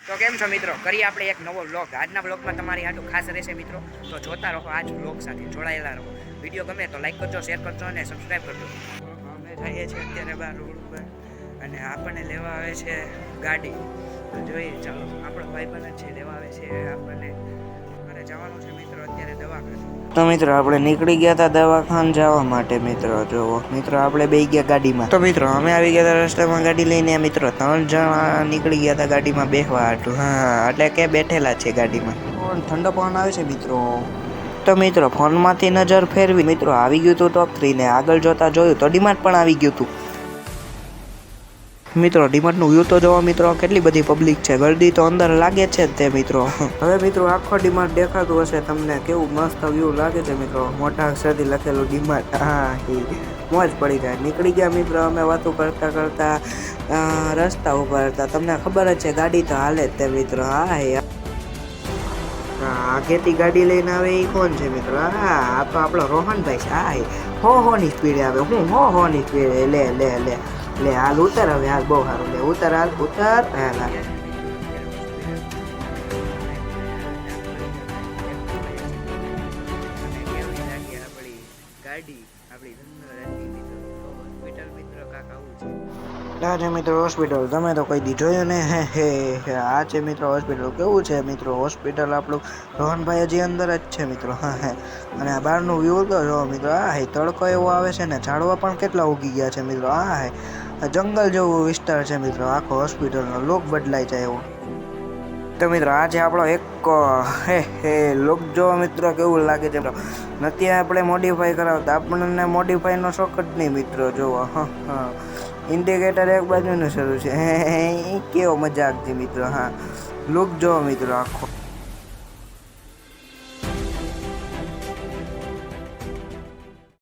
તો કેમ છો મિત્રો, કરીએ આપણે એક નવો વ્લોગ। આજના વ્લોગમાં તમારી આટલું ખાસ રહેશે મિત્રો, તો જોતા રહો આજ વ્લોગ સાથે જોડાયેલા રહો। વિડીયો ગમે તો લાઈક કરજો, શેર કરજો અને સબસ્ક્રાઈબ કરજો। અમે જઈએ છીએ અત્યારે બહાર રોડ ઉપર અને આપણને લેવા આવે છે ગાડી। તો જોઈએ, ચાલો આપણો ભાઈબંધ છે લેવા આવે છે આપણને। મારે જવાનું છે મિત્રો અત્યારે દવાખાને। તો મિત્રો આપણે નીકળી ગયા હતા દવાખાને જવા માટે મિત્રો। જો મિત્રો આપણે બેસી ગયા ગાડીમાં। તો મિત્રો અમે આવી ગયા હતા રસ્તામાં ગાડી લઈને મિત્રો 3 જણા નીકળી ગયા હતા ગાડીમાં બેસવા હાટુ। હા, એટલે કે બેઠેલા છે ગાડીમાં। ઠંડો પવન આવે છે મિત્રો। તો મિત્રો ફોનમાંથી નજર ફેરવી મિત્રો આવી ગયું હતું ટોપ 3 ને આગળ જોતા જોયું તો ડીમાર્ટ પણ આવી ગયું હતું મિત્રો। ડીમાર્ટનું વ્યૂ તો જોવો મિત્રો, કેટલી બધી પબ્લિક છે, ગરદી તો અંદર લાગે છે જ તે મિત્રો। હવે મિત્રો આખો ડીમાર્ટ દેખાતું હશે તમને, કેવું મસ્ત વ્યૂ લાગે છે મિત્રો, મોટા અક્ષરથી લખેલું ડીમાર્ટ। હા, મોજ પડી જાય। નીકળી ગયા મિત્રો અમે વાતો કરતા કરતા રસ્તા ઉપર હતા। તમને ખબર જ છે ગાડી તો હાલે જ તે મિત્રો। હા આગેથી ગાડી લઈને આવે એ કોણ છે મિત્રો? હા, આ તો આપણો રોહનભાઈ છે। હા, હો ની સ્પીડે આવે। હું હો ની સ્પીડે લે લે લે લે હાલ ઉતર, હવે હાલ બહુ સારું લે ઉતર, હાલ ઉતર હાલ હાલ। મિત્રો હોસ્પિટલ તમે તો કોઈ દી જોયું ને? હે આ છે મિત્રો હોસ્પિટલ। કેવું છે મિત્રો હોસ્પિટલ આપણું? રોહનભાઈ હજી અંદર જ છે મિત્રો। હા અને આ બહારનું વ્યૂ તો જો મિત્રો। હા તડકો એવો આવે છે ને, ઝાડવા પણ કેટલા ઉગી ગયા છે મિત્રો। હા જંગલ જેવો વિસ્તાર છે મિત્રો આખો હોસ્પિટલનો, લુક બદલાઈ જાય એવો। તો મિત્રો આજે આપણો એક લુક જો મિત્રો કેવું લાગે છે નથી આપણે મોડિફાઈ કરાવતા, આપણને મોડિફાઈનો શોખ જ નહીં મિત્રો। જોવો હા ઇન્ડિકેટર એક બાજુનું શરૂ છે, કેવો મજાક છે મિત્રો। હા લુક જો મિત્રો આખો।